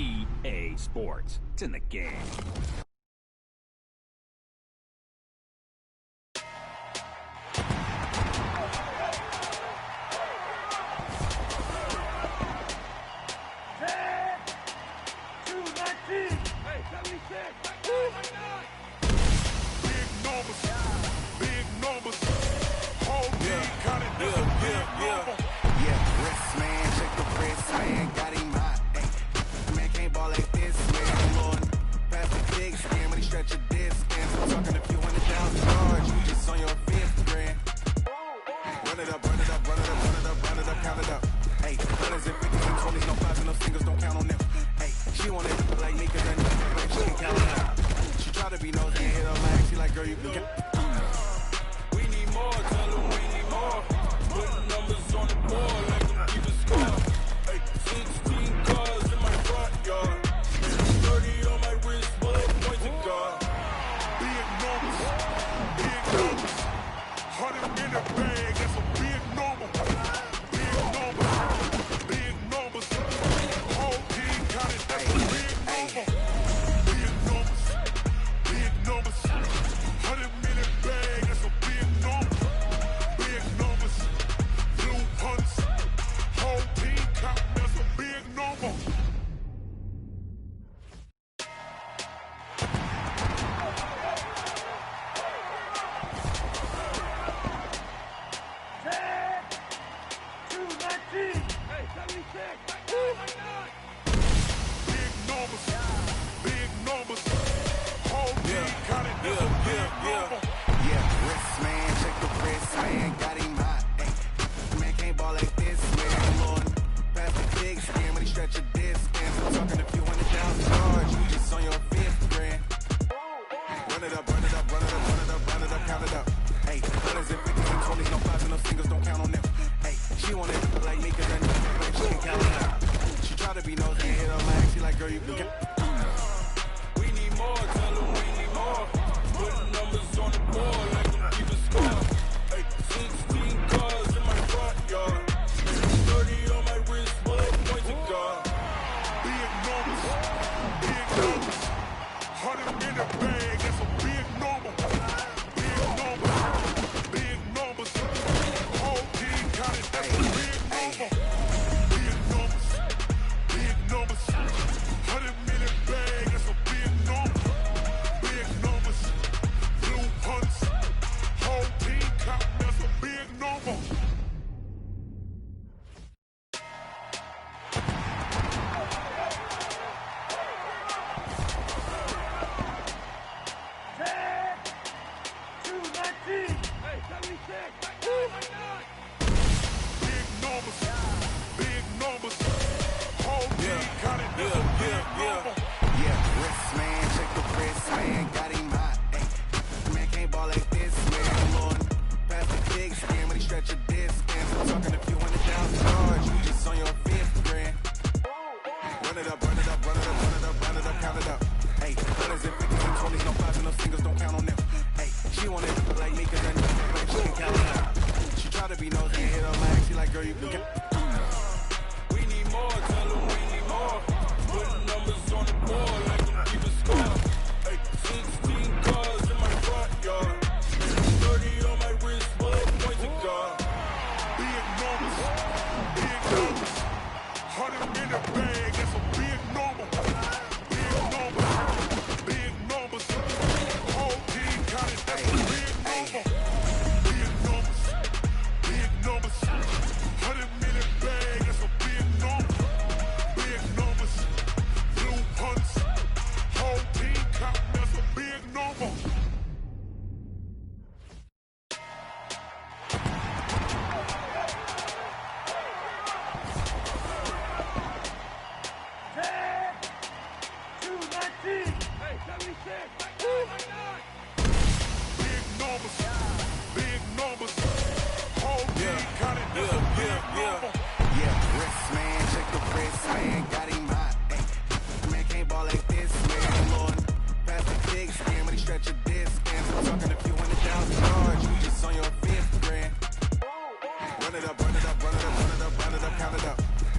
EA Sports. It's in the game.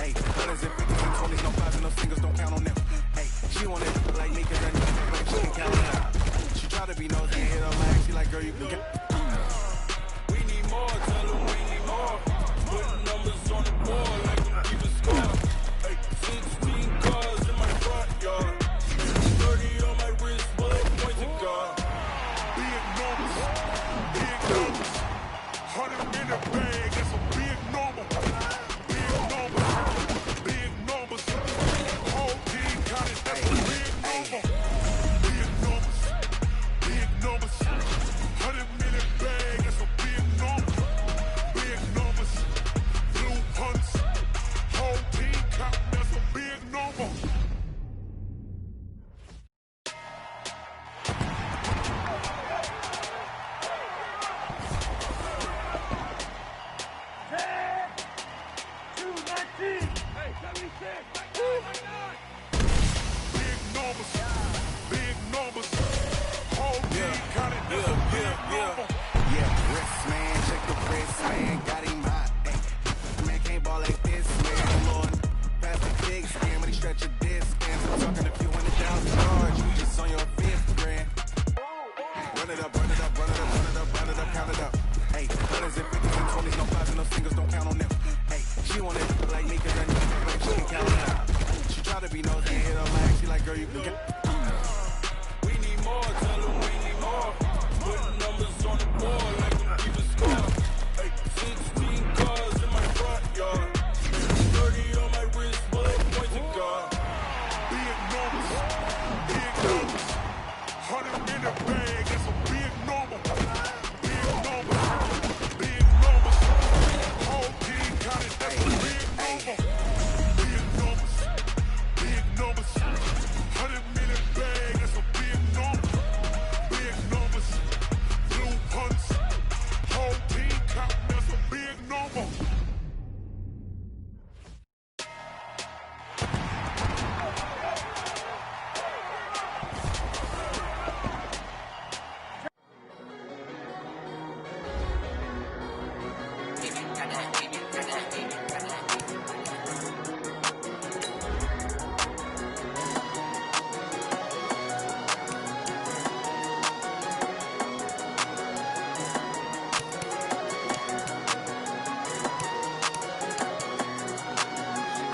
Hey, dollars and 50s and 20s, no fives and no singles, don't count on them. Hey, she wanna like me 'cause that nigga like she can count on them. She try to be nosy and hit her lag, she like, girl, you can count. We need more, tell them we need more. Putting numbers on the board like we keep a score. Hey, 16 cars in my front yard. 30 on my wrist, bullet point to God. Big numbers, 100 in the bag, that's a big number. Big numbers, big numbers. Whole team counted, that's a big number. Big numbers, 100 in the bag, that's a big number. Big numbers, blue punts. Whole team counting, that's a big number. Big numbers, whole team counted, that's a big number. Yeah, wrist man, check the wrist man, got him hot. Ay, man can't ball like this, man. Lord, pass the big scan, when he stretch a disc, and I'm talking a few $100,000, you just on your fifth grand. Run it up, run it up, run it up, run it up, run it up, count it up. Hey, dollars and 50s and 20s, no fives and no singles, don't count on them. Hey, she wanna like me 'cause that nigga like she can count on them. She try to be nosy and hit her lag, she like, girl, you can count. We need more, tell them we need more. Putting numbers on the board like we keep a score. Hey, 16 cars in my front yard. 30 on my wrist, bullet point to God. Big numbers, 100 in the bag, that's a big number. Big numbers, whole team counted, that's a big number. Big numbers, 100 in the bag, that's a big number. Big numbers, blue punts. Whole team counting, that's a big number.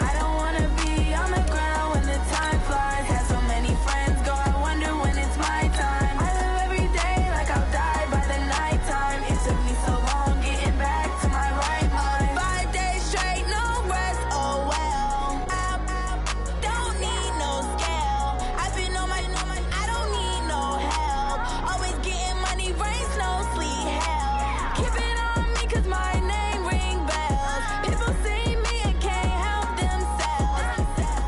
I don't wanna be on the ground when the time flies. Had so many friends go, I wonder when it's my time. I live every day like I'll die by the nighttime. It took me so long getting back to my right mind. 5 days straight, no rest, oh well. I don't need no scale. I've been on my, I don't need no help. Always getting money, rain, snow, sleet, hell. Keep it on me 'cause my name ring bells. People see me and can't help themselves.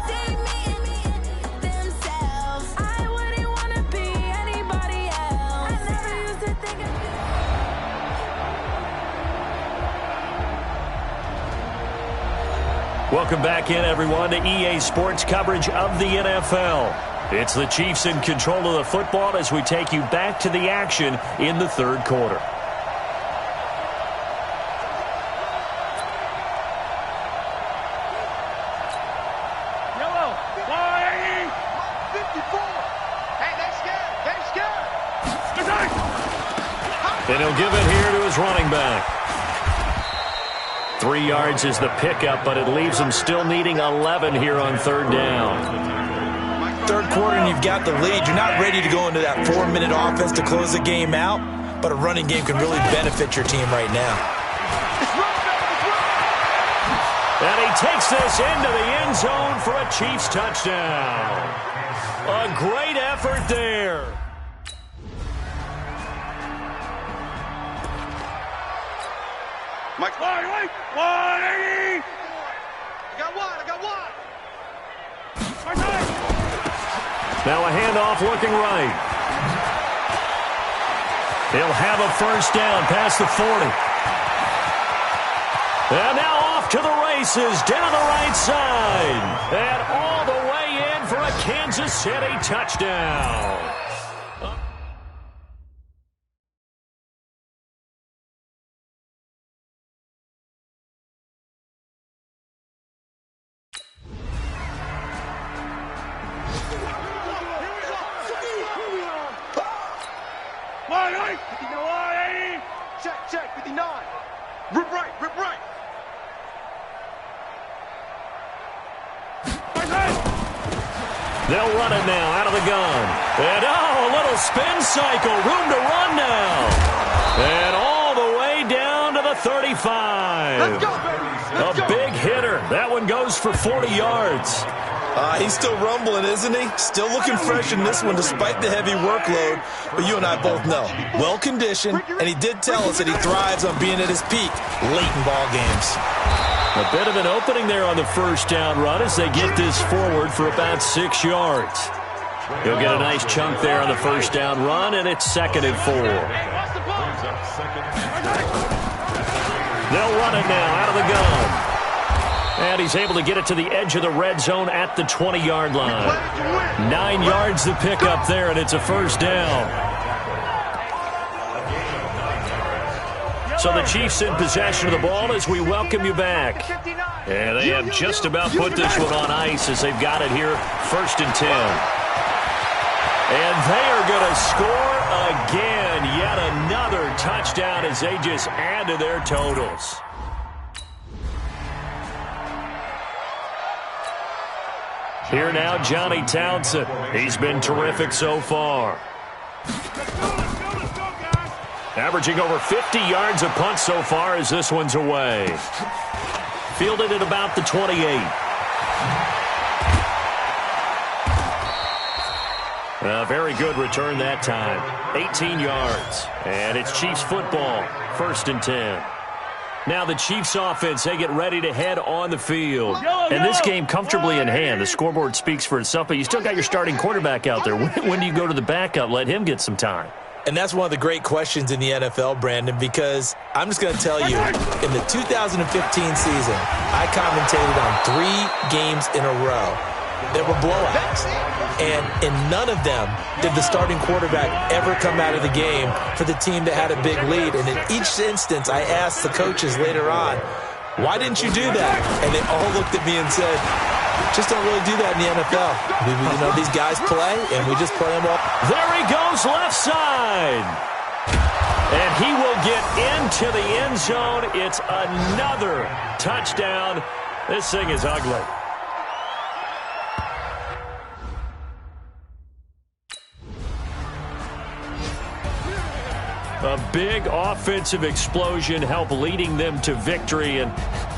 See me and themselves. I wouldn't wanna be anybody else. I never used to think of Welcome back in, everyone, to EA Sports coverage of the NFL. It's the Chiefs in control of the football as we take you back to the action in the third quarter. Yellow, 54. Hey, they're scared. They're scared. And he'll give it here to his running back. 3 yards is the pickup, but it leaves him still needing 11 here on third down. Third quarter and you've got the lead. You're not ready to go into that 4-minute offense to close the game out, but a running game can really benefit your team right now. And he takes this into the end zone for a Chiefs touchdown. A great effort there. Mike, wait, 180. I got one. Now a handoff looking right. He'll have a first down past the 40. And now off to the races down the right side. And all the way in for a Kansas City touchdown. They'll run it now out of the gun. And, a little spin cycle. Room to run now. And all the way down to the 35. Let's go, baby. Let's A go. big hitter. That one goes for 40 yards. He's still rumbling, isn't he? Still looking fresh in this one despite the heavy workload. But you and I both know, well-conditioned, and he did tell us that he thrives on being at his peak late in ball games. A bit of an opening there on the first down run as they get this forward for about 6 yards. He'll get a nice chunk there on the first down run, and it's 2nd and 4. They'll run it now out of the gun. And he's able to get it to the edge of the red zone at the 20-yard line. 9 yards to pick up there, and it's a first down. So the Chiefs in possession of the ball as we welcome you back. And they have just about put this one on ice as they've got it here, 1st and 10. And they are going to score again. Yet another touchdown as they just add to their totals. Here now, Johnny Townsend. He's been terrific so far. Averaging over 50 yards a punt so far as this one's away. Fielded at about the 28. A very good return that time. 18 yards. And it's Chiefs football. 1st and 10. Now the Chiefs offense, they get ready to head on the field. And this game comfortably in hand. The scoreboard speaks for itself, but you still got your starting quarterback out there. When do you go to the backup? Let him get some time. And that's one of the great questions in the NFL, Brandon, because I'm just going to tell you, in the 2015 season, I commentated on 3 games in a row. There were blowouts. And in none of them did the starting quarterback ever come out of the game for the team that had a big lead. And in each instance, I asked the coaches later on, why didn't you do that? And they all looked at me and said, just don't really do that in the NFL. These guys play, and we just play them all. There he goes, left side. And he will get into the end zone. It's another touchdown. This thing is ugly. A big offensive explosion helped leading them to victory. And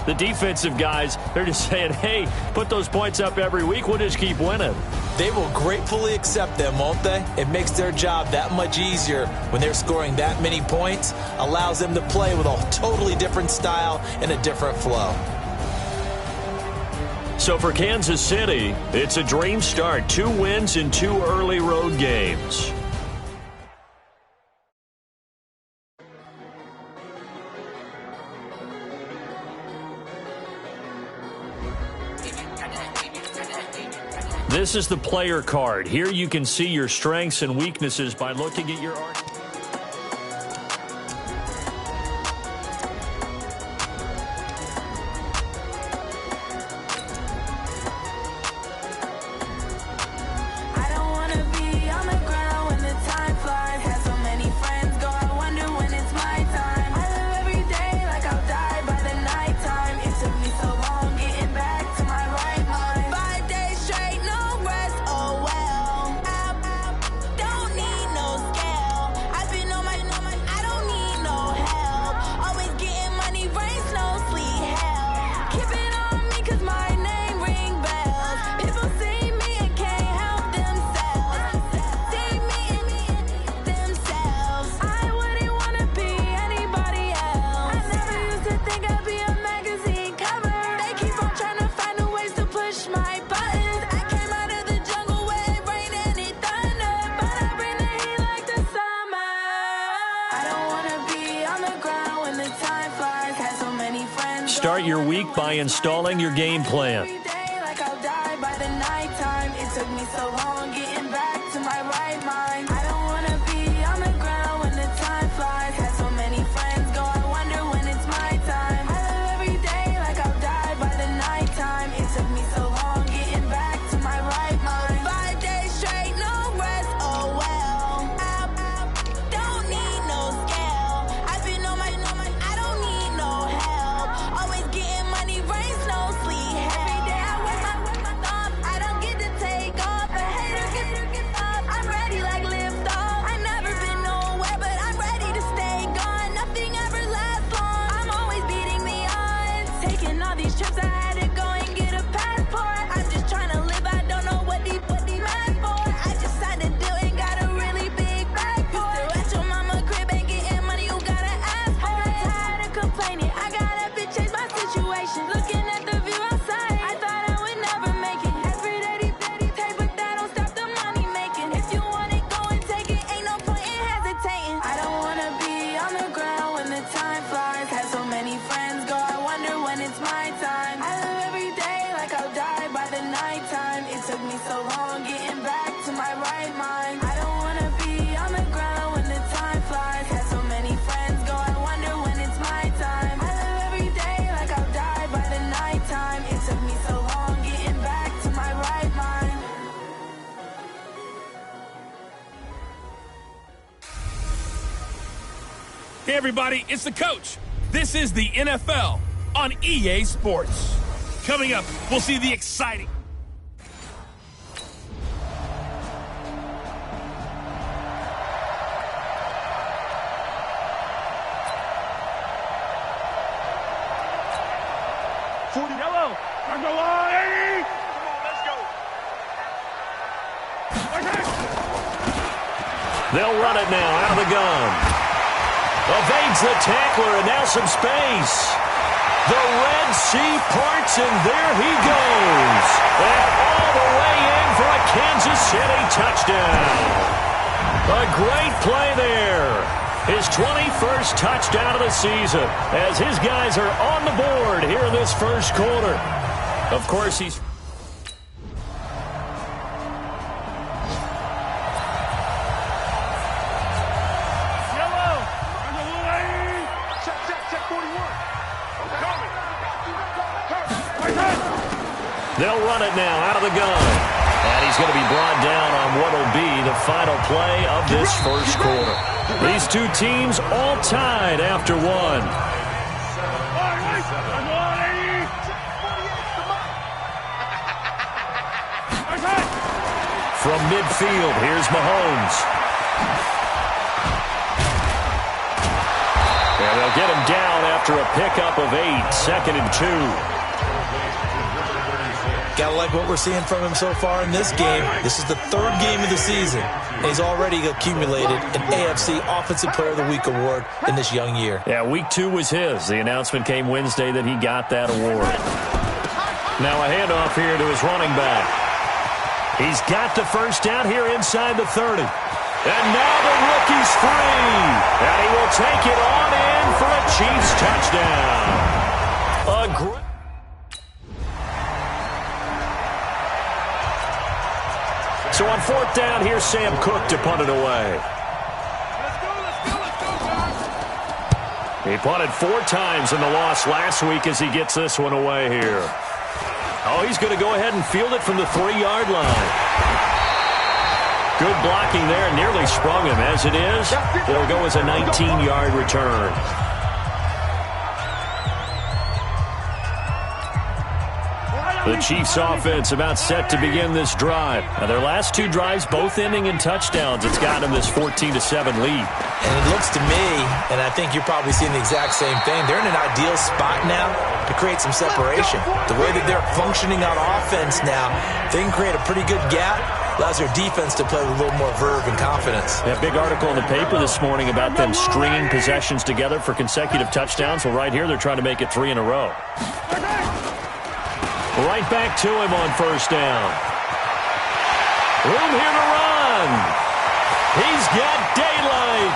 the defensive guys, they're just saying, hey, put those points up every week. We'll just keep winning. They will gratefully accept them, won't they? It makes their job that much easier when they're scoring that many points. Allows them to play with a totally different style and a different flow. So for Kansas City, it's a dream start. 2 wins in 2 early road games. This is the player card. Here you can see your strengths and weaknesses by looking at your arc. I don't wanna be on the ground when the time flies. Had so many friends go, I wonder when it's my time. I live every day like I'll die by the nighttime. It took me so long getting back to my right mind. 5 days straight, no rest, oh well. I don't need no scale. I've been on my, I don't need no help. Always getting money, rains, no sleep, hell. Keep it on me 'cause my name ring bells. People see me and can't help themselves. See me and themselves. I wouldn't wanna be anybody else. I never used to think I'd be a magazine cover. They keep on trying to find new ways to push my buttons. I came out of the jungle where it rained and it thundered, but I bring the heat like the summer. I don't wanna be on the ground when the time flies. Had so many friends. Start your week by installing your game plan. Every day like I'll die by the nighttime. It took me so long getting back to my right mind. I don't wanna be on the ground when the time flies. Had so many friends go, I wonder when it's my time. I live every day like I'll die by the nighttime. It took me so long getting back to my right mind. 5 days straight, no rest, oh well. I don't need no scale. I've been on my, I don't need no help. Always getting money, rains, no sleep. Every day I work my thumb. I don't get to take off. I all these trips, I had to go and get a passport. I'm just trying to live, I don't know what these mad for. I just signed a deal and got a really big bag for it. At your mama crib ain't getting money, you gotta ask for it. I'm tired of complaining, I gotta change my situation. Looking at the view outside, I thought I would never make it. Every day they pay, but that don't stop the money making. If you want it, go and take it, ain't no point in hesitating. I don't wanna be on the ground when the time flies. Had so many friends go, I wonder when it's my time. I live every day like I'll die by the nighttime. It took me so long getting back to my right mind. I don't wanna be on the ground when the time flies. Had so many friends go, I wonder when it's my time. I live every day like I'll die by the nighttime. It took me so long getting back to my right mind. Hey everybody, it's the coach. This is the NFL on EA Sports. Coming up, we'll see the exciting... Yellow. Come on, Eddie. Come on, let's go. They'll run it now out of the gun. Evades the tackler, and now some space. The Red Sea parts, and there he goes. And all the way in for a Kansas City touchdown. A great play there. His 21st touchdown of the season as his guys are on the board here in this first quarter. Of course, he's... Yellow. Check 41. They'll run it now out of the gun. And he's going to be brought down on what will be the final play of this first quarter. These two teams all tied after one. From midfield, here's Mahomes. And they'll get him down after a pickup of 8, 2nd and 2. Gotta like what we're seeing from him so far in this game. This is the 3rd game of the season, and he's already accumulated an AFC Offensive Player of the Week award in this young year. Yeah, week 2 was his. The announcement came Wednesday that he got that award. Now a handoff here to his running back. He's got the first down here inside the 30. And now the rookie's free. And he will take it on in for a Chiefs touchdown. A great... So on 4th down, here's Sam Cook to punt it away. He punted 4 times in the loss last week as he gets this one away here. Oh, he's going to go ahead and field it from the 3-yard line. Good blocking there, nearly sprung him. As it is, it'll go as a 19-yard return. The Chiefs offense about set to begin this drive. Now, their last 2 drives both ending in touchdowns. It's gotten them this 14-7 lead. And it looks to me, and I think you're probably seeing the exact same thing, they're in an ideal spot now to create some separation. The way that they're functioning on offense now, they can create a pretty good gap. Allows their defense to play with a little more verve and confidence. That big article in the paper this morning about them stringing possessions together for consecutive touchdowns. Well, right here, they're trying to make it 3 in a row. Right back to him on 1st down. Room here to run. He's got daylight.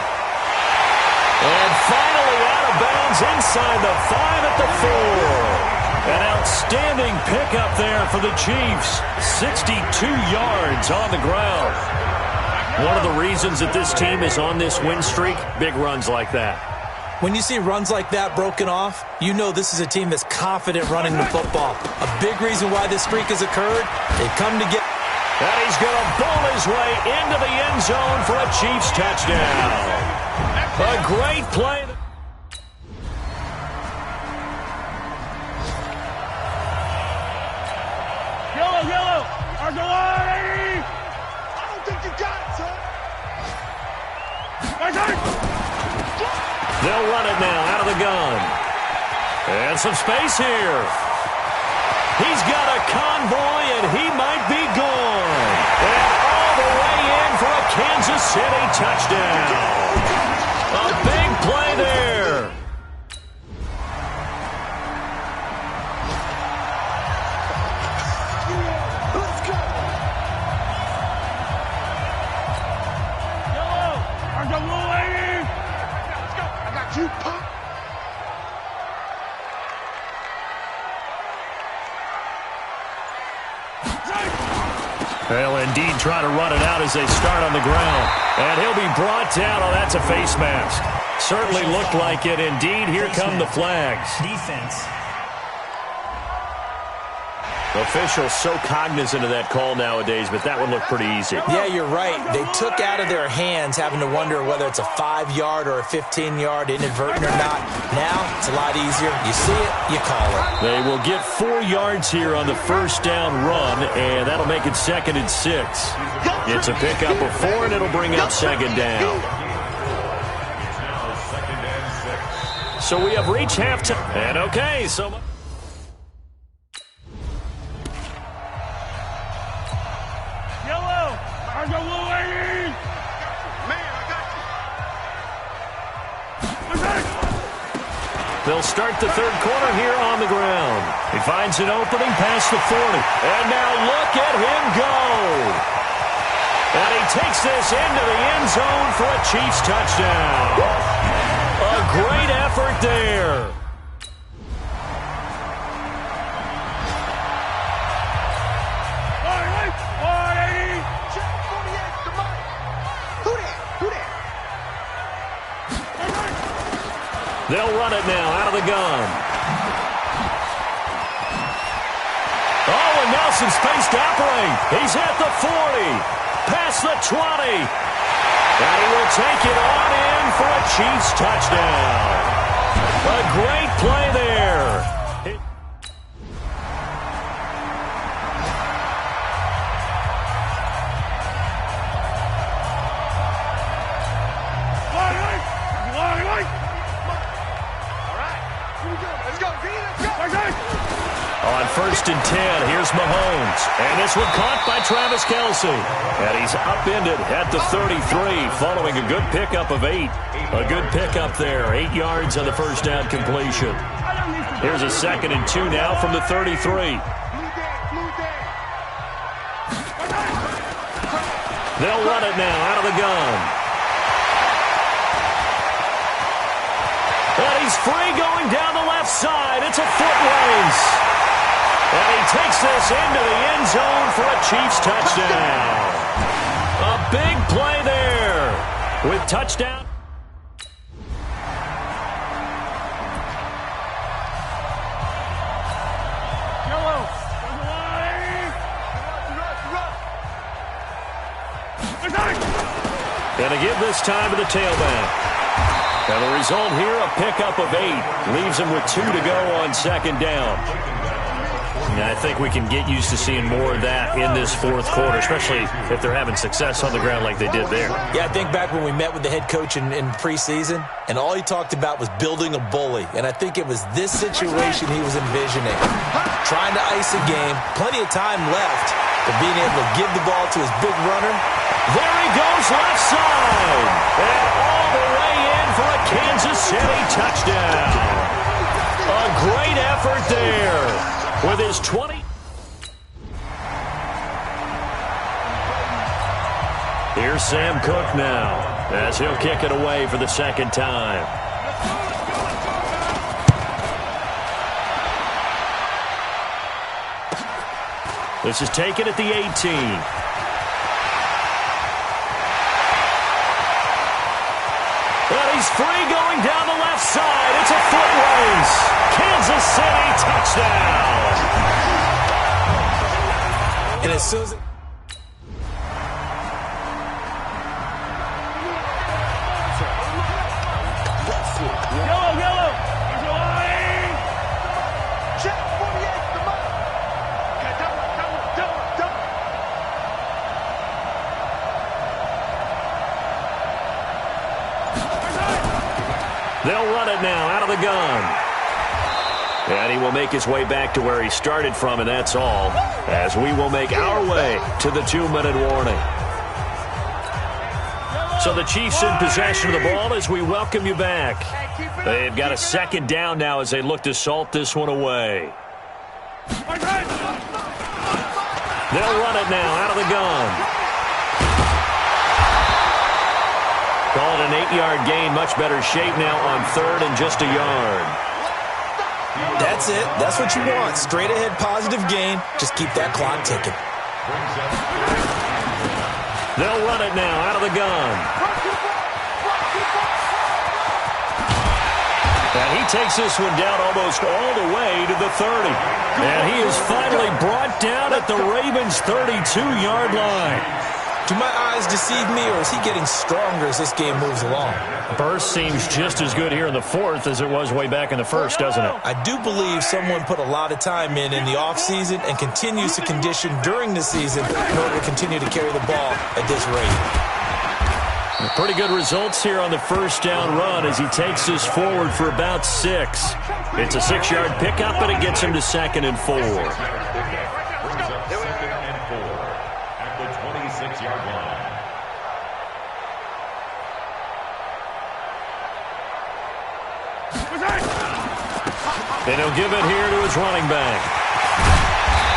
And finally out of bounds inside the 5 at the 4. An outstanding pickup there for the Chiefs. 62 yards on the ground. One of the reasons that this team is on this win streak, big runs like that. When you see runs like that broken off, you know this is a team that's confident running the football. A big reason why this streak has occurred, they come together. And he's going to bowl his way into the end zone for a Chiefs touchdown. A great play. Yellow. Argolani. I don't think you got it, son. They'll run it now out of the gun. And some space here. He's got a convoy, and he might be gone. And all the way in for a Kansas City touchdown. A big play there. Let's go. Yellow. Let's go. I got you, punk. They'll indeed try to run it out as they start on the ground. And he'll be brought down. Oh, that's a face mask. Certainly looked like it. Indeed, here come the flags. Defense. Officials so cognizant of that call nowadays, but that one looked pretty easy. Yeah, you're right. They took out of their hands having to wonder whether it's a 5-yard or a 15-yard, inadvertent or not. Now, it's a lot easier. You see it, you call it. They will get 4 yards here on the first down run, and that'll make it 2nd and 6. It's a pickup of 4, and it'll bring up 2nd down. So we have reached halftime. And okay, so... They'll start the third quarter here on the ground. He finds an opening past the 40. And now look at him go. And he takes this into the end zone for a Chiefs touchdown. A great effort there. They'll run it now out of the gun. Oh, and now some space to operate. He's at the 40, past the 20. And he will take it on in for a Chiefs touchdown. A great play there. On 1st and 10, here's Mahomes. And this one caught by Travis Kelce. And he's upended at the 33, following a good pickup of 8. A good pickup there, 8 yards on the first down completion. Here's a 2nd and 2 now from the 33. They'll run it now out of the gun. And he's free going down the left side. It's a foot race. And he takes this into the end zone for a Chiefs touchdown. A big play there with touchdown. And to give this time to the tailback. And the result here, a pickup of 8. Leaves him with 2 to go on 2nd down. And I think we can get used to seeing more of that in this 4th quarter, especially if they're having success on the ground like they did there. Yeah, I think back when we met with the head coach in preseason, and all he talked about was building a bully. And I think it was this situation he was envisioning. Trying to ice a game, plenty of time left, but being able to give the ball to his big runner. There he goes left side. And all the way in for a Kansas City touchdown. A great effort there. With his 20. Here's Sam Cook now, as he'll kick it away for the 2nd time. This is taken at the 18. And he's free going down the left side. It's a foot race. Kansas City touchdown. And as soon as Yellow. Check 48, come on. Okay, double. They'll run it now out of the gun. And he will make his way back to where he started from, and that's all, as we will make our way to the 2-minute warning. So the Chiefs in possession of the ball as we welcome you back. They've got a second down now as they look to salt this one away. They'll run it now out of the gun. Call it an 8-yard gain. Much better shape now on 3rd and just a yard. That's it. That's what you want. Straight ahead positive gain. Just keep that clock ticking. They'll run it now out of the gun. And he takes this one down almost all the way to the 30. And he is finally brought down at the Ravens' 32-yard line. Do my eyes deceive me, or is he getting stronger as this game moves along? Burst seems just as good here in the 4th as it was way back in the 1st, doesn't it? I do believe someone put a lot of time in the offseason and continues to condition during the season in order to continue to carry the ball at this rate. Pretty good results here on the first down run as he takes this forward for about 6. It's a 6-yard pickup, and it gets him to 2nd and 4. And he'll give it here to his running back.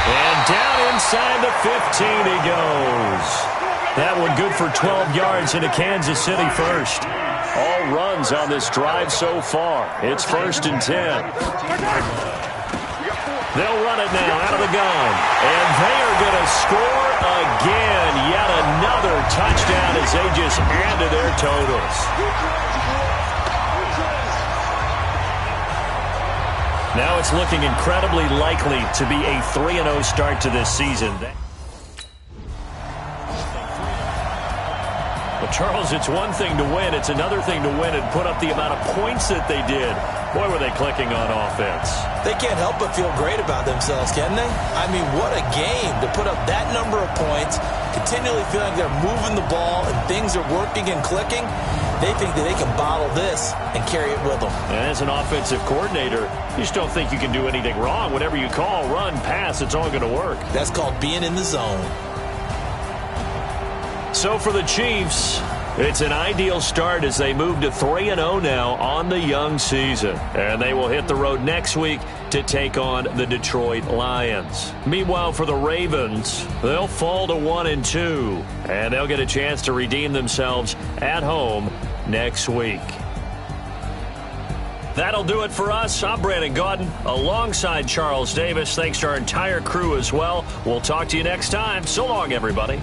And down inside the 15 he goes. That one good for 12 yards into Kansas City first. All runs on this drive so far. It's 1st and 10. They'll run it now out of the gun. And they are going to score again. Yet another touchdown as they just add to their totals. Now it's looking incredibly likely to be a 3-0 start to this season. Well, Charles, it's one thing to win. It's another thing to win and put up the amount of points that they did. Boy, were they clicking on offense. They can't help but feel great about themselves, can they? I mean, what a game to put up that number of points, continually feeling they're moving the ball and things are working and clicking. They think that they can bottle this and carry it with them. And as an offensive coordinator, you just don't think you can do anything wrong. Whatever you call, run, pass, it's all going to work. That's called being in the zone. So for the Chiefs, it's an ideal start as they move to 3-0 now on the young season. And they will hit the road next week to take on the Detroit Lions. Meanwhile, for the Ravens, they'll fall to 1-2. And they'll get a chance to redeem themselves at home next week. That'll do it for us. I'm Brandon Gaudin alongside Charles Davis. Thanks to our entire crew as well. We'll talk to you next time. So long, everybody.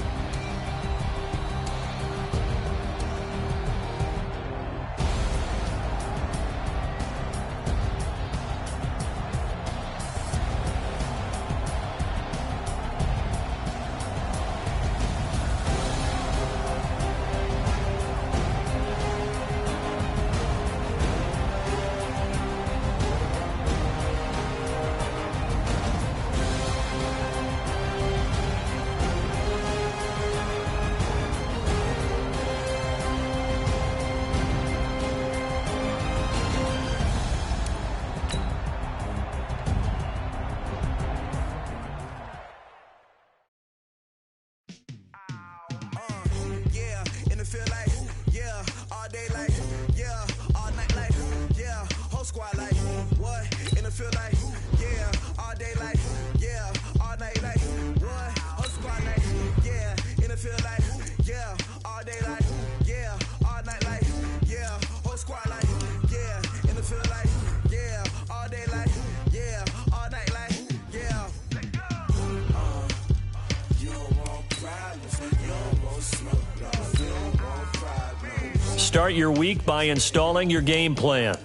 Start your week by installing your game plan.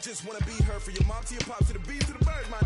Just wanna be her for your mom to your pop to the beat to the birds, man.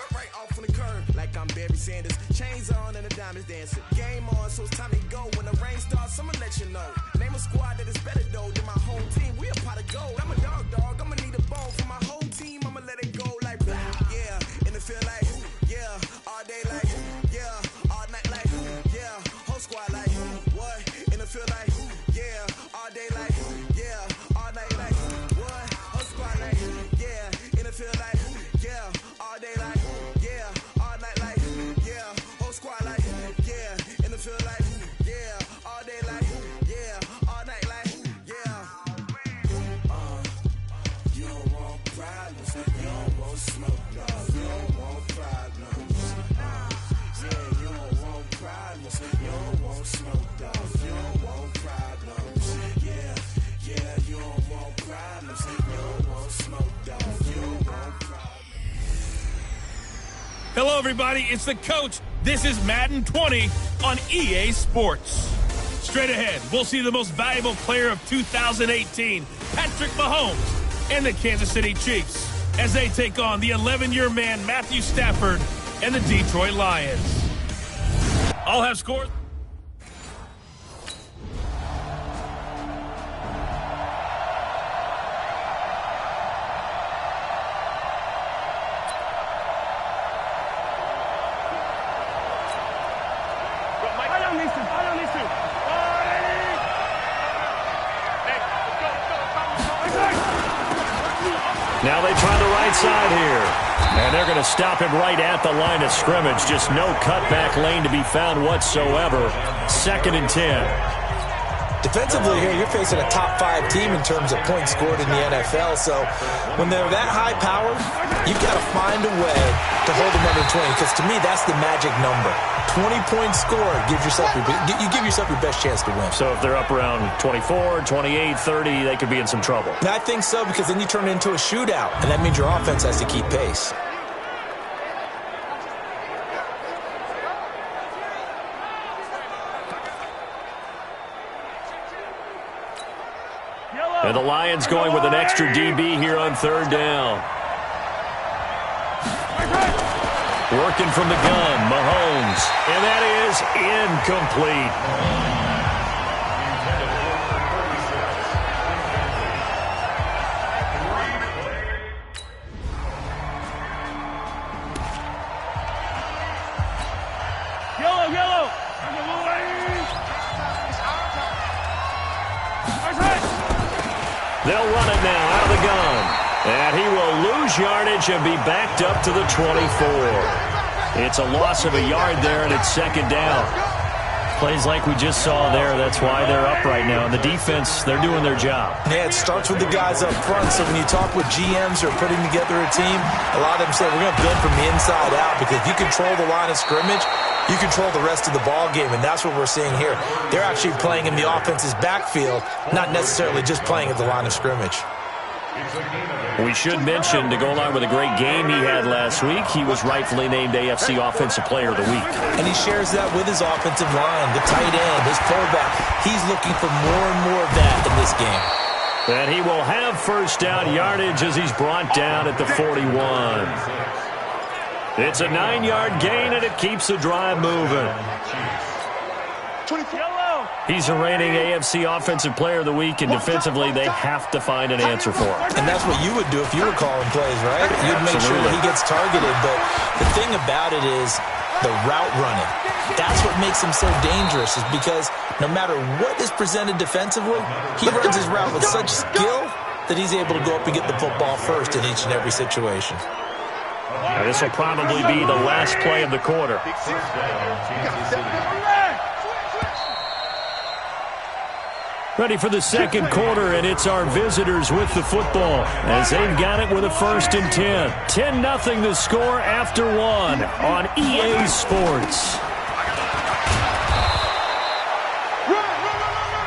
cut right off on the curb like I'm Barry Sanders. Chains on and the diamonds dancing. Game on, so it's time to go. When the rain starts, I'ma let you know. Name a squad that is better though than my home team. We a pot of gold. I'm a dog. I'ma need a bone for my whole team. I'ma let it go like yeah. In the field like yeah. All day like yeah. All night like yeah. Whole squad like what? In the field like yeah. All day like yeah. All night like what? Whole squad like yeah. In the field like yeah. All day like yeah. All night like yeah. Whole squad like yeah. In the field like yeah. All day like yeah. All night like yeah. You don't want problems. You don't want smoke, no. You don't want problems. Yeah, you don't want problems. You don't want smoke, dog. You don't want problems. Yeah, you don't want problems. You don't want smoke, dog. You don't want problems. Hello, everybody. It's the coach. This is Madden 20 on EA Sports. Straight ahead, we'll see the most valuable player of 2018, Patrick Mahomes, and the Kansas City Chiefs as they take on the 11-year man Matthew Stafford and the Detroit Lions. I'll have scores. Now they try the right side here. And they're going to stop him right at the line of scrimmage. Just no cutback lane to be found whatsoever. 2nd and 10. Defensively here, you're facing a top-5 team in terms of points scored in the NFL. So when they're that high power, you've got to find a way to hold them under 20. Because to me, that's the magic number. 20 points scored, you give yourself your best chance to win. So if they're up around 24, 28, 30, they could be in some trouble. And I think so, because then you turn it into a shootout, and that means your offense has to keep pace. And the Lions going with an extra DB here on 3rd down. Working from the gun, Mahomes. And that is incomplete. Yellow. They'll run it now out of the gun. And he will lose yardage and be backed up to the 24. It's a loss of a yard there, and it's 2nd down. Plays like we just saw there. That's why they're up right now. And the defense, they're doing their job. Yeah, it starts with the guys up front. So when you talk with GMs who are putting together a team, a lot of them say we're going to build from the inside out, because if you control the line of scrimmage, you control the rest of the ball game, and that's what we're seeing here. They're actually playing in the offense's backfield, not necessarily just playing at the line of scrimmage. We should mention, to go along with a great game he had last week, he was rightfully named AFC Offensive Player of the Week. And he shares that with his offensive line, the tight end, his fullback. He's looking for more and more of that in this game. And he will have 1st down yardage as he's brought down at the 41. It's a 9-yard gain, and it keeps the drive moving. He's a reigning AFC Offensive Player of the Week, and defensively, they have to find an answer for him. And that's what you would do if you were calling plays, right? You'd make sure that he gets targeted. But the thing about it is the route running. That's what makes him so dangerous, is because no matter what is presented defensively, he runs his route with such skill that he's able to go up and get the football first in each and every situation. Now, this will probably be the last play of the quarter. Ready for the 2nd quarter, and it's our visitors with the football as they've got it with a 1st and 10. 10-0 the score after 1 on EA Sports.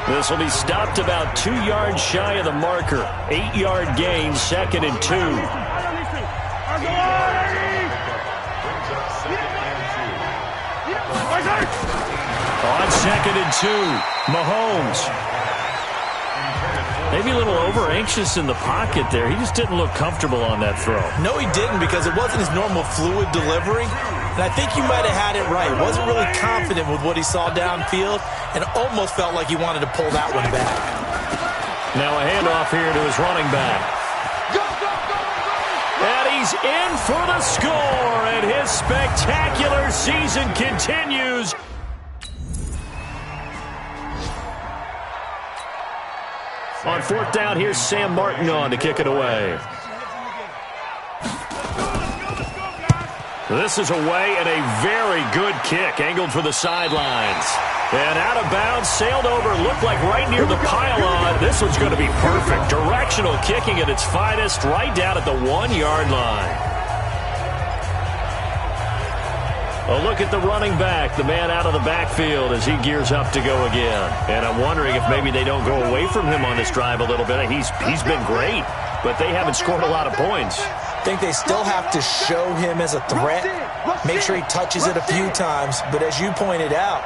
This will be stopped about 2 yards shy of the marker. 8-yard gain, 2nd and 2. On 2nd and 2, Mahomes. Maybe a little over-anxious in the pocket there. He just didn't look comfortable on that throw. No, he didn't, because it wasn't his normal fluid delivery. And I think you might have had it right. Wasn't really confident with what he saw downfield and almost felt like he wanted to pull that one back. Now a handoff here to his running back. And he's in for the score, and his spectacular season continues. On fourth down, here's Sam Martin on to kick it away. This is away and a very good kick, angled for the sidelines. And out of bounds, sailed over, looked like right near the pylon. This one's going to be perfect. Directional kicking at its finest, right down at the 1-yard line. A look at the running back, the man out of the backfield as he gears up to go again. And I'm wondering if maybe they don't go away from him on this drive a little bit. He's been great, but they haven't scored a lot of points. I think they still have to show him as a threat, make sure he touches it a few times. But as you pointed out,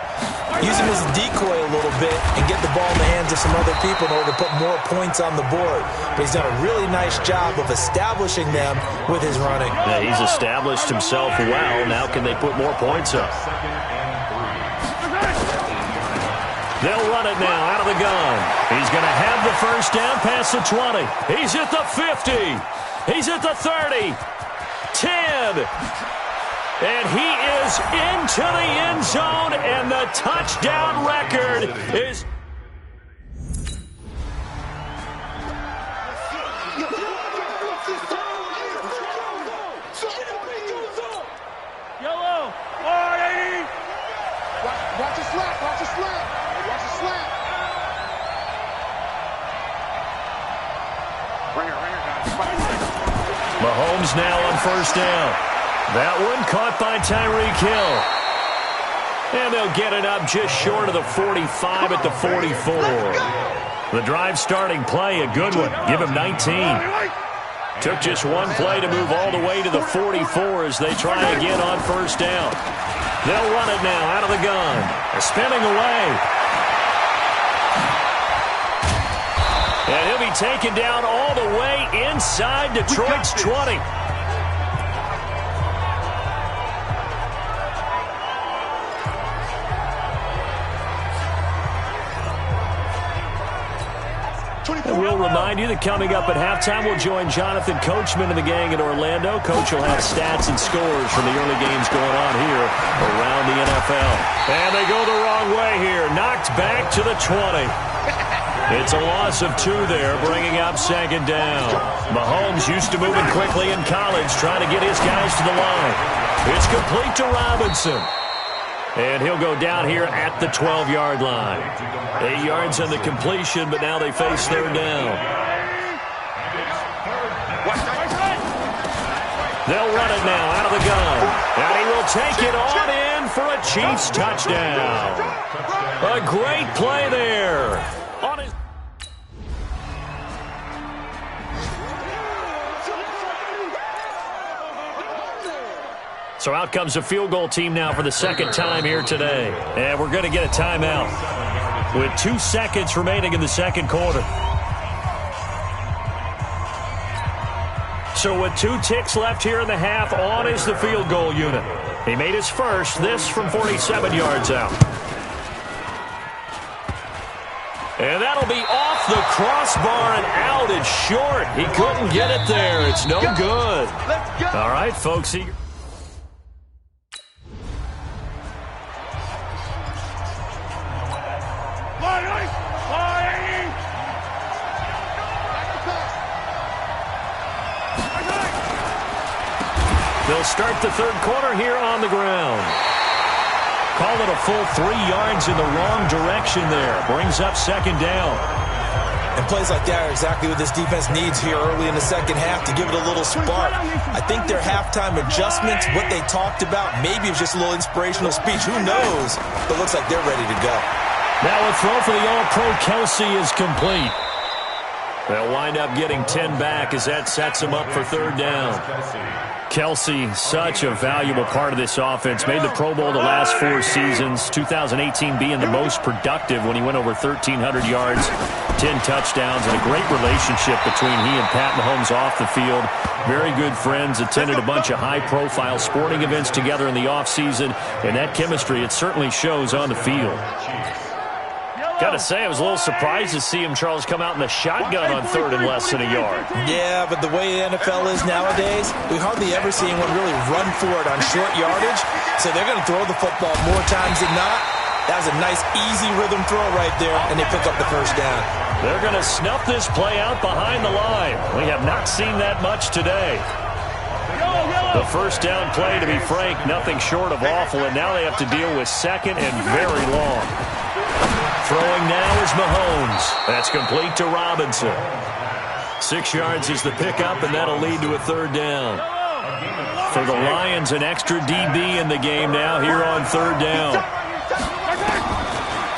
use him as a decoy a little bit and get the ball in the hands of some other people in order to put more points on the board. But he's done a really nice job of establishing them with his running. Yeah, he's established himself well. Now can they put more points up? They'll run it now out of the gun. He's going to have the first down past the 20. He's at the 50. He's at the 30. 10. And he is into the end zone, and the touchdown record is... Yellow, 180. Watch the slap, watch the slap, watch the slap. Ringer, guys. Mahomes now on first down. That one caught by Tyreek Hill. And they'll get it up just short of the 45 at the 44. The drive starting play, a good one. Give him 19. Took just one play to move all the way to the 44 as they try again on first down. They'll run it now out of the gun. They're spinning away. And he'll be taken down all the way inside Detroit's 20. And we'll remind you that coming up at halftime, we'll join Jonathan Coachman and the gang in Orlando. Coach will have stats and scores from the early games going on here around the NFL. And they go the wrong way here. Knocked back to the 20. It's a loss of 2 there, bringing up second down. Mahomes used to moving quickly in college, trying to get his guys to the line. It's complete to Robinson. And he'll go down here at the 12-yard line. 8 yards on the completion, but now they face third down. They'll run it now out of the gun. And he will take it on in for a Chiefs touchdown. A great play there. On his... So out comes a field goal team now for the second time here today. And we're going to get a timeout with 2 seconds remaining in the second quarter. So with 2 ticks left here in the half, on is the field goal unit. He made his first, this from 47 yards out. And that'll be off the crossbar and out. It's short. He couldn't get it there. It's no good. All right, folks. They'll start the third quarter here on the ground. Call it a full 3 yards in the wrong direction there. Brings up second down. And plays like that are exactly what this defense needs here early in the second half to give it a little spark. I think their halftime adjustments, what they talked about, maybe it's just a little inspirational speech. Who knows? But it looks like they're ready to go. Now a throw for the All-Pro Kelsey is complete. They'll wind up getting 10 back as that sets them up for third down. Kelsey, such a valuable part of this offense. Made the Pro Bowl the last 4 seasons. 2018 being the most productive when he went over 1,300 yards, 10 touchdowns, and a great relationship between he and Pat Mahomes off the field. Very good friends, attended a bunch of high-profile sporting events together in the offseason, and that chemistry, it certainly shows on the field. Got to say, I was a little surprised to see him, Charles, come out in the shotgun on third and less than a yard. Yeah, but the way the NFL is nowadays, we hardly ever see anyone really run for it on short yardage, so they're going to throw the football more times than not. That was a nice, easy rhythm throw right there, and they pick up the first down. They're going to snuff this play out behind the line. We have not seen that much today. The first down play, to be frank, nothing short of awful, and now they have to deal with second and very long. Throwing now is Mahomes. That's complete to Robinson. 6 yards is the pickup, and that'll lead to a third down. For the Lions, an extra DB in the game now here on third down.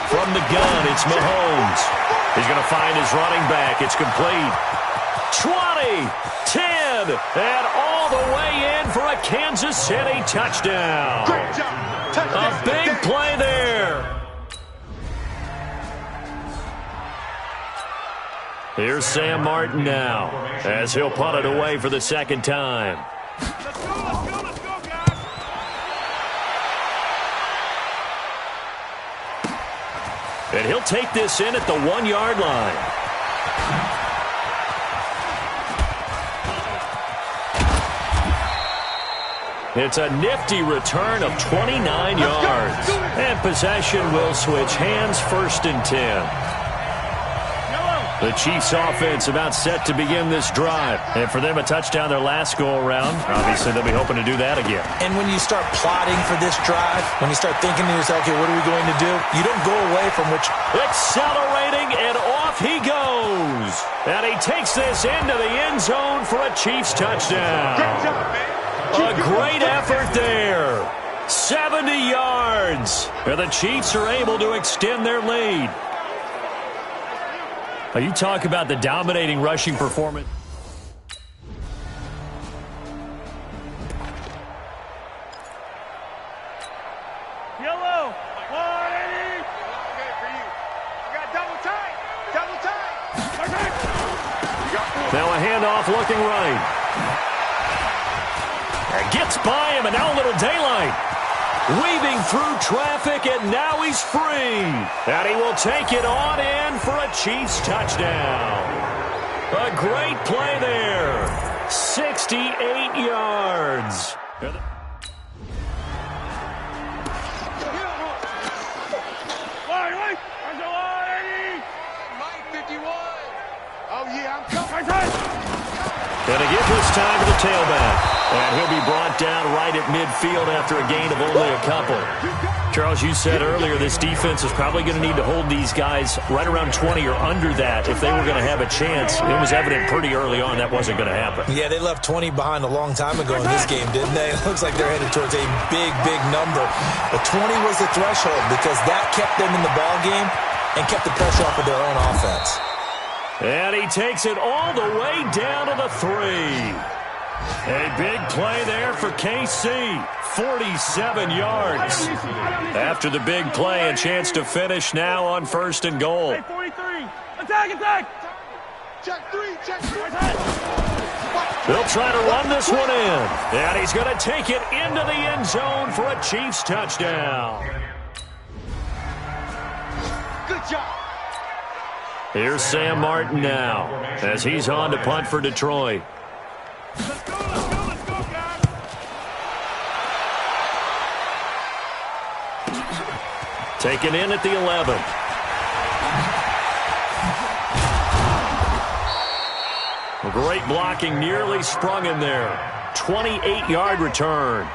From the gun, it's Mahomes. He's going to find his running back. It's complete. 20, 10, and all the way in for a Kansas City touchdown. A big play there. Here's Sam Martin now, as he'll punt it away for the second time. And he'll take this in at the 1-yard line. It's a nifty return of 29 yards. And possession will switch hands, 1st and 10. The Chiefs offense about set to begin this drive. And for them, a touchdown their last go-around. Obviously, they'll be hoping to do that again. And when you start plotting for this drive, when you start thinking to yourself, okay, what are we going to do? You don't go away from which... Accelerating, and off he goes. And he takes this into the end zone for a Chiefs touchdown. A great effort there. 70 yards. And the Chiefs are able to extend their lead. You talk about the dominating rushing performance. Yellow, 180. Okay for you. You got double tight. Now a handoff looking right. Gets by him, and now a little daylight. Weaving through traffic, and now he's free. And he will take it on in for a Chiefs touchdown. A great play there. 68 yards. And a give this time to the tailback. And he'll be brought down right at midfield after a gain of only a couple. Charles, you said earlier this defense is probably going to need to hold these guys right around 20 or under that if they were going to have a chance. It was evident pretty early on that wasn't going to happen. Yeah, they left 20 behind a long time ago in this game, didn't they? It looks like they're headed towards a big, big number. But 20 was the threshold because that kept them in the ball game and kept the pressure off of their own offense. And he takes it all the way down to the 3. A big play there for KC. 47 yards. After the big play, a chance to finish now on 1st and goal. 43. Attack. Check 3. They'll try to run this one in. And he's going to take it into the end zone for a Chiefs touchdown. Good job. Here's Sam Martin now as he's on to punt for Detroit. Let's go, guys. Taken in at the 11. Great blocking, nearly sprung in there. 28-yard return.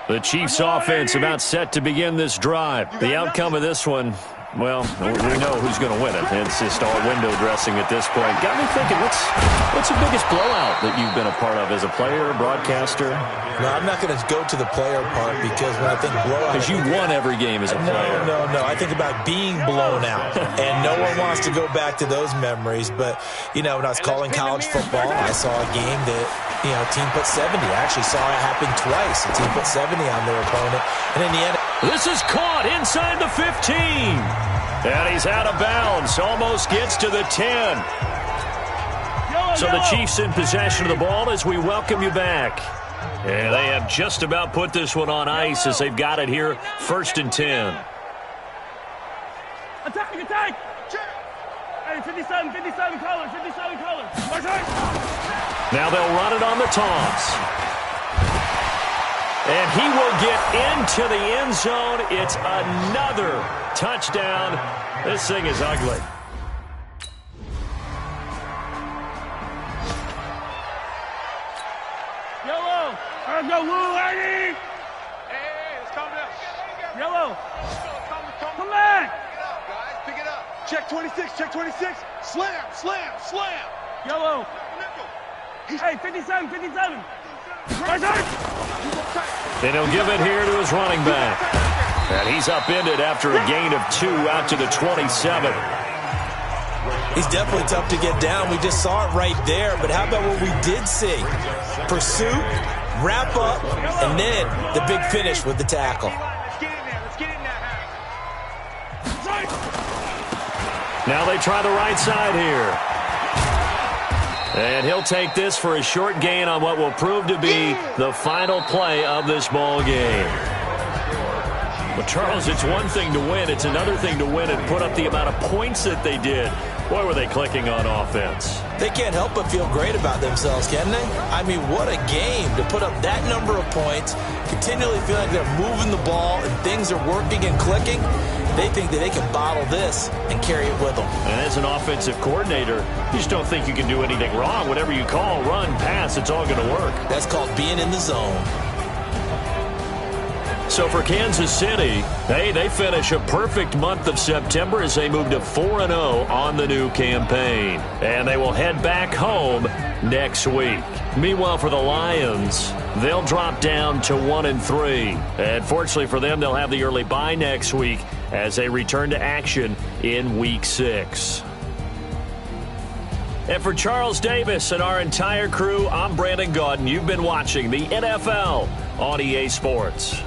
The Chiefs offense about set to begin this drive. The outcome of this one, Well, we know who's going to win it. It's just all window dressing at this point. Got me thinking, what's the biggest blowout that you've been a part of as a player, broadcaster? No, I'm not going to go to the player part because when I think blowout... Because you won every game as a player. No. I think about being blown out. And no one wants to go back to those memories. But, when I was calling college football, I saw a game that, a team put 70. I actually saw it happen twice. A team put 70 on their opponent. And in the end... This is caught inside the 15. And he's out of bounds. Almost gets to the 10. So the Chiefs in possession of the ball as we welcome you back. And they have just about put this one on ice as they've got it here, 1st and 10. Attack! Hey, 57 colors. Now they'll run it on the toss. And he will get into the end zone. It's another touchdown. This thing is ugly. Yellow. Let's go, Lou, lady. Hey, let's calm down. Yellow. Come back. Pick it up. Check 26. Slam. Yellow. Hey, 57. Then he'll give it here to his running back. And he's upended after a gain of 2 out to the 27. He's definitely tough to get down. We just saw it right there. But how about what we did see? Pursuit, wrap up, and then the big finish with the tackle. Let's get in there. Now they try the right side here. And he'll take this for a short gain on what will prove to be the final play of this ball game. But, Charles, it's one thing to win. It's another thing to win and put up the amount of points that they did. Boy, were they clicking on offense. They can't help but feel great about themselves, can they? I mean, what a game to put up that number of points, continually feel like they're moving the ball and things are working and clicking. They think that they can bottle this and carry it with them. And as an offensive coordinator, you just don't think you can do anything wrong. Whatever you call, run, pass, it's all going to work. That's called being in the zone. So for Kansas City, they finish a perfect month of September as they move to 4-0 on the new campaign. And they will head back home next week. Meanwhile, for the Lions, they'll drop down to 1-3. And fortunately for them, they'll have the early bye next week as they return to action in Week 6. And for Charles Davis and our entire crew, I'm Brandon Gaudin. You've been watching the NFL on EA Sports.